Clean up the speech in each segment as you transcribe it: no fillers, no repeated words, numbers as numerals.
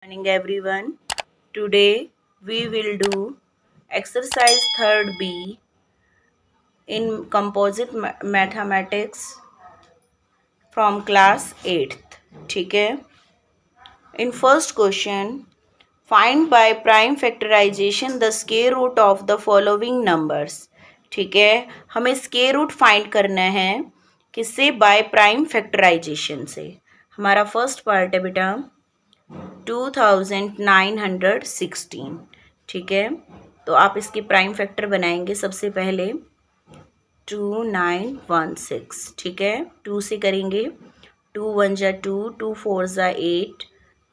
Morning everyone. Today we will do exercise 3rd B in composite mathematics from class 8th. ठीक है. In first question, find by prime factorization the square root of the following numbers. ठीक है, हमें square root find करना है किससे? By prime factorisation से. हमारा फर्स्ट पार्ट है बेटा 2916. ठीक है, तो आप इसके प्राइम फैक्टर बनाएंगे सबसे पहले 2916. ठीक है, 2 से करेंगे. 2 1 जा 2, 2 4 जा 8,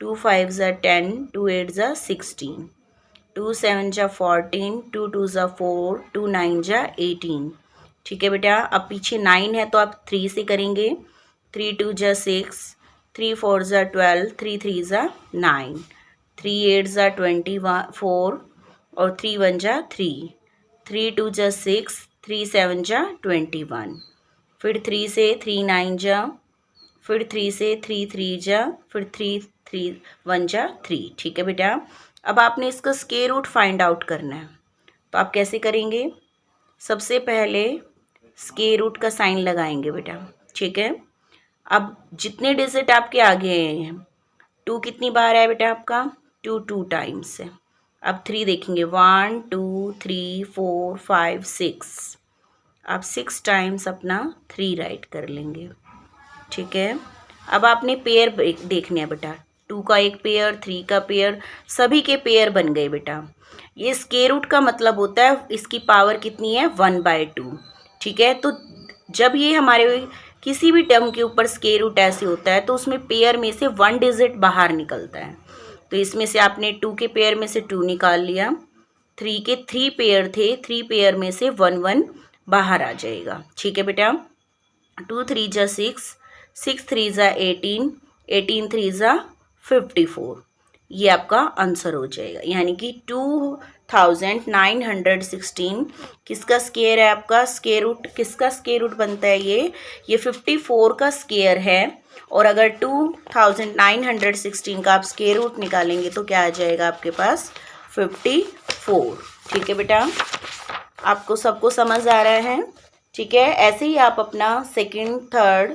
2 5 जा 10, 2 8 जा 16, 2 7 जा 14, 2 2 जा 4, 2 9 जा 18. ठीक है बेटा, अब पीछे 9 है तो आप 3 से करेंगे. 3 2 जा 6, 3 4 जा 12, 3 3 जा 9, 3 8 जा 24 और 3 1 जा 3, 3 2 जा 6, 3 7 जा 21. फिर 3 से 3 9 जा, फिर 3 से 3 3 जा, फिर 3 3 1 जा 3. ठीक है बेटा, अब आपने इसका स्क्वायर रूट फाइंड आउट करना है. तो आप कैसे करेंगे? सबसे पहले स्क्वायर रूट का साइन लगाएंगे बेटा. ठीक है, अब जितने डिजिट आपके आगे हैं, 2 कितनी बार है बेटा आपका? 2 2 टाइम्स है. अब 3 देखेंगे 1 2 3 4 5 6. आप 6 टाइम्स अपना 3 राइट कर लेंगे. ठीक है, अब आपने पेयर देखने हैं बेटा. 2 का एक पेयर, 3 का पेयर, सभी के पेयर बन गए बेटा. ये स्क्वायर रूट का मतलब होता है इसकी पावर कितनी है? 1/2. ठीक है, तो जब ये हमारे किसी भी टर्म के ऊपर स्क्वायर रूट ऐसे होता है तो उसमें पेयर में से 1 डिजिट बाहर निकलता है. तो इसमें से आपने 2 के पेयर में से 2 निकाल लिया. 3 के 3 पेयर थे, 3 पेयर में से 1 1 बाहर आ जाएगा. ठीक है बेटा, 2 3 जा 6, 6 3 जा 18, 18 3 जा 54. ये आपका आंसर हो जाएगा. यानी कि 2916 किसका स्क्वायर है? आपका स्क्वायर रूट किसका स्क्वायर रूट बनता है? ये 54 का स्क्वायर है. और अगर 2916 का आप स्क्वायर रूट निकालेंगे तो क्या आ जाएगा आपके पास? 54. ठीक है बेटा, आपको सबको समझ आ रहा है? ठीक है, ऐसे ही आप अपना second, third,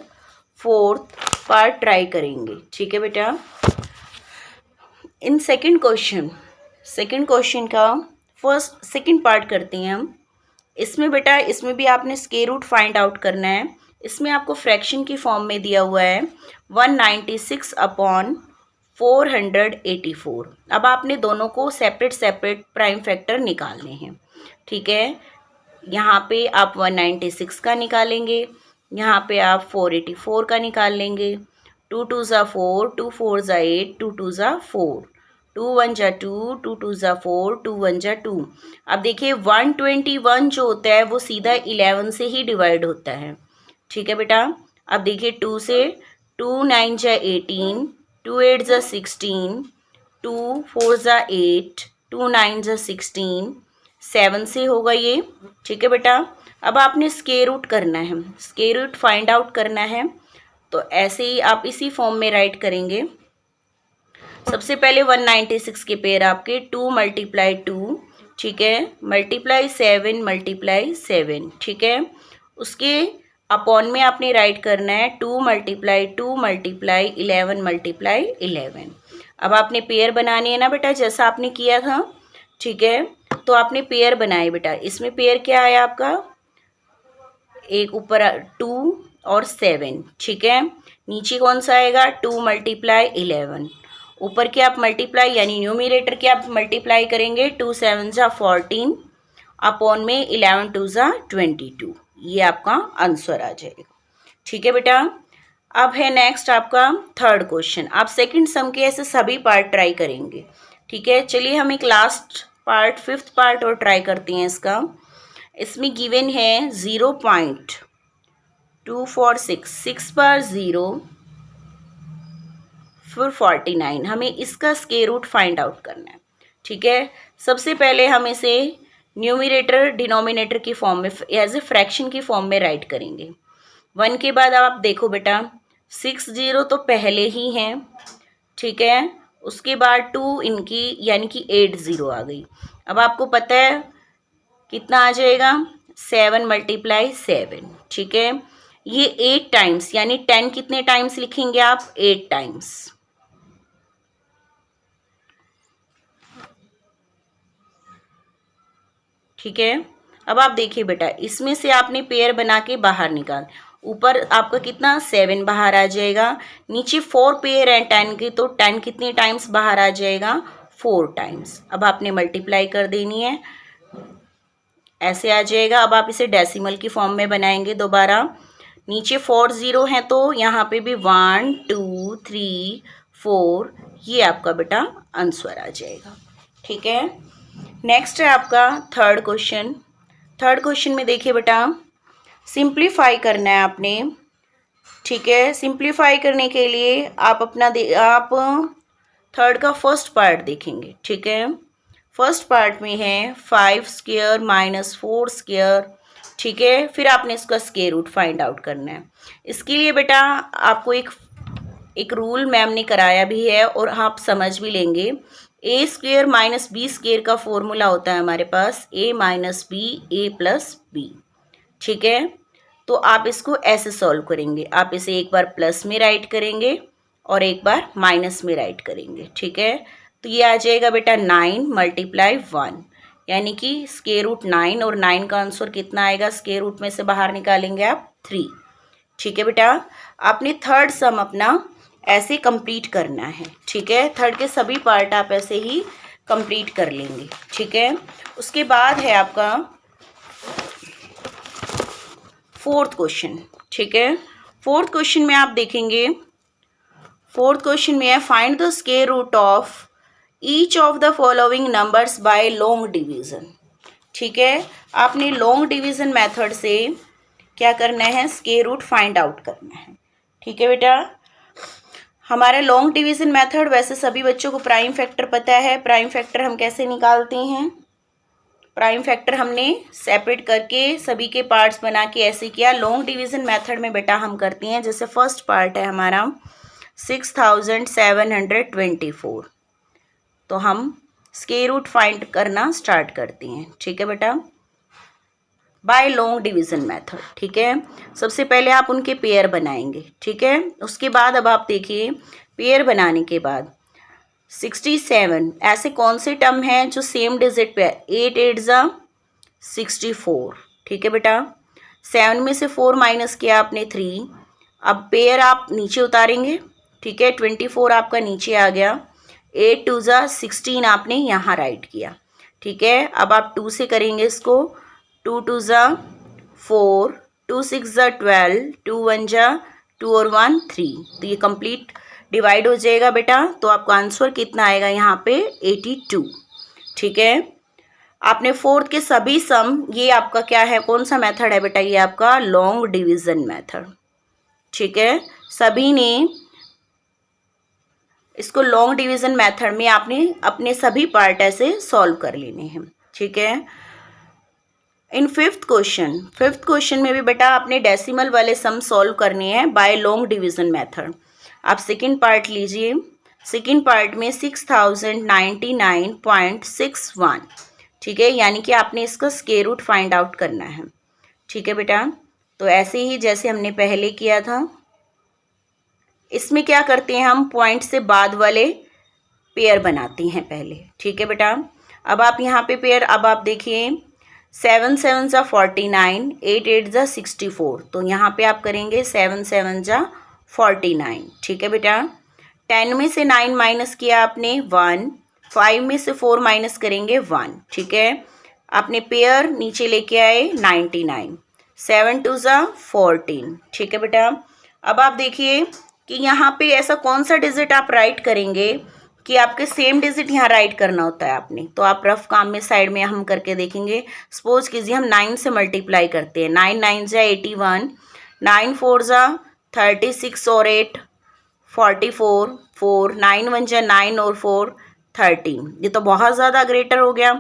fourth part try करेंगे. ठीक है बेटा, इन सेकंड क्वेश्चन का सेकंड पार्ट करते हैं हम. इसमें बेटा, इसमें भी आपने स्क्वायर रूट फाइंड आउट करना है. इसमें आपको फ्रैक्शन की फॉर्म में दिया हुआ है 196/484. अब आपने दोनों को सेपरेट प्राइम फैक्टर निकालने हैं. ठीक है, यहाँ पे आप 196 का निकालेंगे, यहाँ पे आप 484 का निकाल लेंगे. 2 2 जा 4, 2 4 जा 8, 2 2 जा 4, 2 1 जा 2, 2 2 जा 4, 2 1 जा 2. अब देखिए 121 जो होता है वो सीधा 11 से ही डिवाइड होता है. ठीक है बेटा, अब देखिए 2 से 2 9 जा 18, 2 8 जा 16, 2 4 जा 8, 2 9 जा 16, 7 से होगा ये. ठीक है बेटा, अब आपने स्क्वायर रूट करना है, स्क्वायर रूट फाइंड आउट करना है. तो ऐसे ही आप इसी फॉर्म में राइट करेंगे. सबसे पहले 196 के पेयर आपके 2 × 2. ठीक है, मल्टीप्लाई 7 × 7. ठीक है, उसके अपॉन में आपने राइट करना है 2 × 2 × 11 × 11. अब आपने पेयर बनाने हैं ना बेटा, जैसा आपने किया था. ठीक है, तो आपने पेयर बनाए बेटा. इसमें पेयर क्या आया आपका? एक ऊपर 2 और 7. ठीक है, नीचे कौन सा आएगा? 2 × 11. ऊपर के आप मल्टीप्लाई यानी न्यूमिरेटर के आप मल्टीप्लाई करेंगे. 2 7 जा 14 अपॉन में 11 2 जा 22. ये आपका आंसर आ जाएगा. ठीक है बेटा, अब है नेक्स्ट आपका थर्ड क्वेश्चन. आप सेकंड सम के ऐसे सभी पार्ट ट्राई करेंगे. ठीक है, चलिए हम एक लास्ट पार्ट, फिफ्थ पार्ट और ट्राई करते हैं इसका. इसमें गिवन है 0.246, 6 पर 0 फिर 49. हमें इसका स्क्वायर रूट फाइंड आउट करना है. ठीक है, सबसे पहले हम इसे न्यूमिरेटर डिनोमिनेटर की फॉर्म में एज ए फ्रैक्शन की फॉर्म में राइट करेंगे. 1 के बाद आप देखो बेटा 6 0 तो पहले ही हैं. ठीक है, उसके बाद 2 इनकी यानी कि 8 ज़ीरो आ गई। अब आपको पता है कितना आ जाएगा, 7 × 7, ठीक है। ये 8 टाइम्स यानी 10 कितने टाइम्स लिखेंगे आप, 8 टाइम्स। ठीक है। अब आप देखिए बेटा, इसमें से आपने पेयर बना के बाहर निकाल, ऊपर आपका कितना 7 बाहर आ जाएगा, नीचे 4 पेयर हैं 10 के, तो 10 कितने टाइम्स बाहर आ जाएगा, 4 टाइम्स। अब आपने मल्टीप्लाई कर देनी है, ऐसे आ जाएगा। अब आप इसे डेसिमल की फॉर्म में बनाएंगे दोबारा, नीचे 4 ज़ीरो हैं तो यहाँ पे भी 1 2 3 4, ये आपका बेटा आंसर आ जाएगा। ठीक है। नेक्स्ट है आपका थर्ड क्वेश्चन। थर्ड क्वेश्चन में देखिए बेटा, सिंप्लीफाई करना है आपने। ठीक है, सिंप्लीफाई करने के लिए आप आप थर्ड का फर्स्ट पार्ट देखेंगे। ठीक है, फर्स्ट पार्ट में है 5 स्क्वायर माइनस 4 स्क्वायर। ठीक है, फिर आपने इसका स्क्वायर रूट फाइंड आउट करना है। इसके लिए बेटा आपको एक रूल मैम ने कराया भी है और आप समझ भी लेंगे। ए स्क्वेयर माइनस बी स्क्वेयर का फॉर्मूला होता है हमारे पास ए माइनस बी ए प्लस बी। ठीक है, तो आप इसको ऐसे सॉल्व करेंगे, आप इसे एक बार प्लस में राइट करेंगे और एक बार माइनस में राइट करेंगे। ठीक है, तो ये आ जाएगा बेटा 9 × 1, यानी कि स्क्वायर रूट 9, और 9 का आंसर कितना आएगा, स्क्वायर रूट में से बाहर निकालेंगे आप 3। ठीक है बेटा, आपने थर्ड सम अपना ऐसे कंप्लीट करना है। ठीक है, थर्ड के सभी पार्ट आप ऐसे ही कंप्लीट कर लेंगे। ठीक है, उसके बाद है आपका फोर्थ क्वेश्चन। ठीक है, फोर्थ क्वेश्चन में आप देखेंगे, फोर्थ क्वेश्चन में है find the square root of each of the following numbers by long division. ठीक है, आपने लॉन्ग डिवीजन मेथड से क्या करना है, स्क्वायर रूट फाइंड आउट करना है। ठीक है बेटा, हमारा लॉन्ग डिवीजन मेथड, वैसे सभी बच्चों को प्राइम फैक्टर पता है। प्राइम फैक्टर हम कैसे निकालते हैं, प्राइम फैक्टर हमने सेपरेट करके सभी के पार्ट्स बना के ऐसे किया। लॉन्ग डिवीजन मेथड में बेटा हम करते हैं, जैसे फर्स्ट पार्ट है हमारा 6724, तो हम स्क्वायर रूट फाइंड करना स्टार्ट करते हैं। ठीक है बेटा, बाय लॉन्ग डिवीजन मेथड। ठीक है, सबसे पहले आप उनके पेयर बनाएंगे। ठीक है, उसके बाद अब आप देखिए, पेयर बनाने के बाद 67 ऐसे कौन से टर्म हैं जो सेम डिजिट पे है, 8 8 ज़ा 64। ठीक है बेटा, 7 में से 4 माइनस किया आपने 3, अब पेयर आप नीचे उतारेंगे। ठीक है, 24 आपका नीचे आ गया, 8 2 ज़ा 16 आपने यहाँ राइट किया। ठीक है, अब आप 2 से करेंगे इसको, 2 2 ज़ा 4, 2 6 ज़ा 12, 2 1 ज़ा 2 और 1 3, तो ये कंप्लीट डिवाइड हो जाएगा बेटा। तो आपका आंसर कितना आएगा यहाँ पे 82। ठीक है, आपने फोर्थ के सभी सम, ये आपका क्या है, कौन सा मेथड है बेटा, ये आपका लॉन्ग डिवीजन मेथड। ठीक है, सभी ने इसको लॉन्ग डिवीजन मेथड में आपने अपने सभी पार्ट ऐसे सॉल्व कर लेने हैं। ठीक है, इन फिफ्थ क्वेश्चन में भी बेटा आपने डेसिमल वाले सम सॉल्व करने हैं बाय लॉन्ग डिवीजन मेथड। आप सेकंड पार्ट लीजिए, सेकंड पार्ट में 6099.61। ठीक है, यानी कि आपने इसका स्क्वायर रूट फाइंड आउट करना है। ठीक है बेटा, तो ऐसे ही जैसे हमने पहले किया था, इसमें क्या करते हैं हम, पॉइंट से बाद वाले पेयर बनाते हैं पहले। ठीक है बेटा, अब आप यहाँ पे पेयर, अब आप देखिए 7 7 ज़ा 49, 8 8 ज़ा 64, तो यहाँ पे आप करेंगे 7 7 ज़ा 49। ठीक है बेटा, 10 में से 9 माइनस किया आपने 1, 5 में से 4 माइनस करेंगे 1। ठीक है, आपने पेयर नीचे लेके आए 99, 7 2 ज़ा 14। ठीक है बेटा, अब आप देखिए कि यहाँ पे ऐसा कौन सा डिजिट आप राइट करेंगे कि आपके सेम डिजिट यहाँ राइट करना होता है आपने, तो आप रफ काम में साइड में हम करके देखेंगे। सपोज कीजिए हम 9 से मल्टीप्लाई करते हैं, 9 9 ज़ा 81, 9 4 ज़ा 36 और 8 44, 4 9 1 ज़ा 9 और 4 13, ये तो बहुत ज़्यादा ग्रेटर हो गया,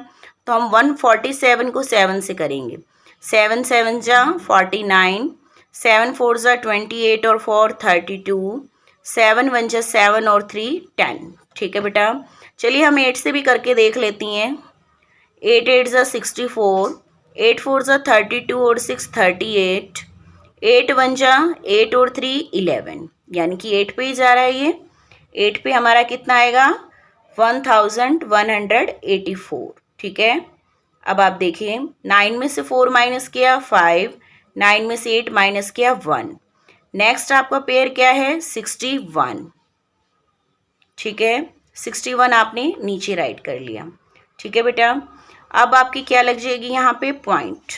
तो हम 147 को 7 से करेंगे, 7 7 ज़ा 49, 7 4 ज़ा 28 और 4 32, 7 1 जा 7 और 3 10। ठीक है बेटा, चलिए हम 8 से भी करके देख लेती हैं। 8 8 जा 64, 8 4 जा 32 और 6 38, 8 1 जा 8 और 3 11, यानी कि 8 पे ही जा रहा है ये। 8 पे हमारा कितना आएगा 1184। ठीक है, अब आप देखिए 9 में से 4 माइनस किया 5, 9 में से 8 माइनस किया 1। नेक्स्ट आपका पेयर क्या है 61। ठीक है, 61 आपने नीचे राइट कर लिया। ठीक है बेटा, अब आपकी क्या लग जाएगी यहाँ पे पॉइंट।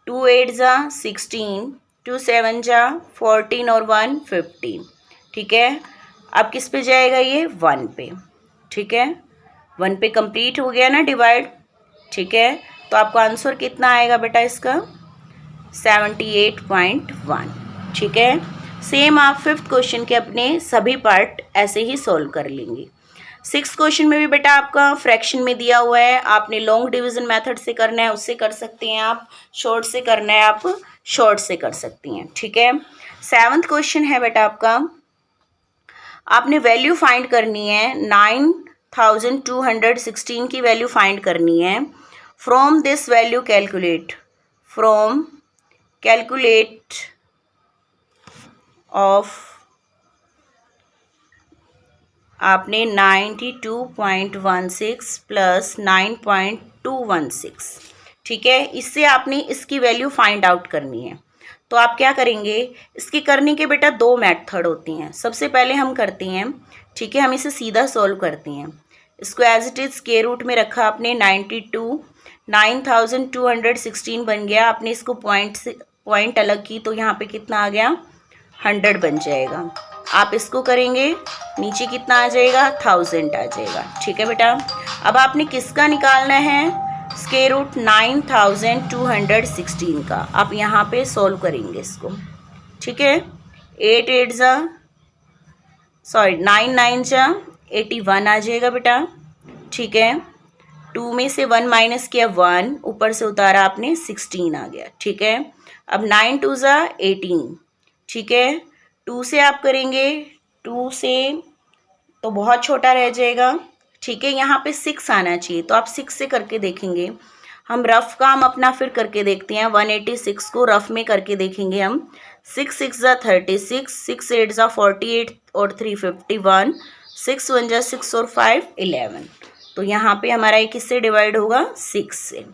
2 8 जा 16, 2 7 जा 14 और 1 15। ठीक है, अब किस पे जाएगा ये 1 पे। ठीक है, 1 पे कंप्लीट हो गया ना डिवाइड। ठीक है, तो आपका आंसर कितना आएगा बेटा इसका 78.1। ठीक है, सेम आप 5th क्वेश्चन के अपने सभी पार्ट ऐसे ही सॉल्व कर लेंगे। 6th क्वेश्चन में भी बेटा आपका फ्रैक्शन में दिया हुआ है, आपने लॉन्ग डिवीजन मेथड से करना है उससे कर सकते हैं आप, शॉर्ट से करना है आप शॉर्ट से कर सकती हैं। ठीक है, 7th क्वेश्चन है बेटा आपका, आपने वैल्यू फाइंड करनी है 9216 की वैल्यू फाइंड करनी है। From this value calculate of आपने 92.16 प्लस 9.216। ठीक है, इससे आपने इसकी वैल्यू फाइंड आउट करनी है। तो आप क्या करेंगे, इसकी करने के बेटा 2 मेथड होती हैं। सबसे पहले हम करते हैं, ठीक है, हम इसे सीधा सॉल्व करते हैं। इसको as it is square root में रखा आपने 9216 बन गया। आपने इसको पॉइंट अलग की तो यहाँ पे कितना आ गया 100 बन जाएगा। आप इसको करेंगे नीचे कितना आ जाएगा 1000 आ जाएगा। ठीक है बेटा, अब आपने किसका निकालना है स्क्वायर रूट 9216 का। आप यहाँ पे सॉल्व करेंगे इसको। ठीक है, 9 9 जा 81 आ जाएगा बेटा। ठीक है, 2 में से 1 माइनस किया 1, ऊपर से उतारा आपने 16 आ गया। ठीक है, अब 9 2 जा 18। ठीक है, 2 से आप करेंगे 2 से तो बहुत छोटा रह जाएगा। ठीक है, यहाँ पे 6 आना चाहिए, तो आप 6 से करके देखेंगे। हम रफ काम अपना फिर करके देखते हैं। 186 को रफ में करके देखेंगे हम। 6 6 जा 36, 6 8 जा 48 और 3 51, 6 1 जा 6 और 5 11। तो यहाँ पे हमारा ये किससे डिवाइड होगा 6 से।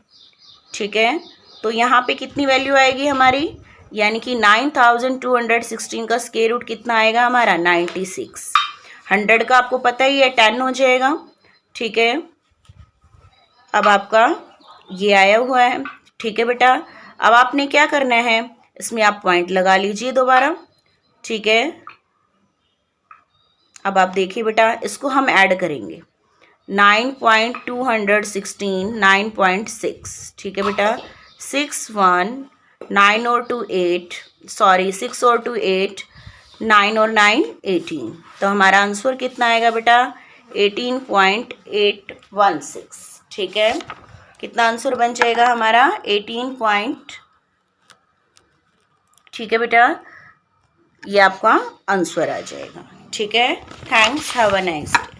ठीक है, तो यहाँ पे कितनी वैल्यू आएगी हमारी, यानी कि 9216 का स्क्वायर रूट कितना आएगा हमारा 96। 100 का आपको पता ही है 10 हो जाएगा। ठीक है, अब आपका ये आया हुआ है। ठीक है बेटा, अब आपने क्या करना है, इसमें आप पॉइंट लगा लीजिए दोबारा। ठीक है, अब आप देखिए बेटा, इसको हम ऐड करेंगे 9.216 9.6। ठीक है बेटा, 6 1 9 और 2 8, सॉरी 6 और 2 8, 9 और 9 18। तो हमारा आंसर कितना आएगा बेटा 18.816। ठीक है, कितना आंसर बन जाएगा हमारा 18 ठीक है बेटा, ये आपका आंसर आ जाएगा। ठीक है, thanks, have a nice day.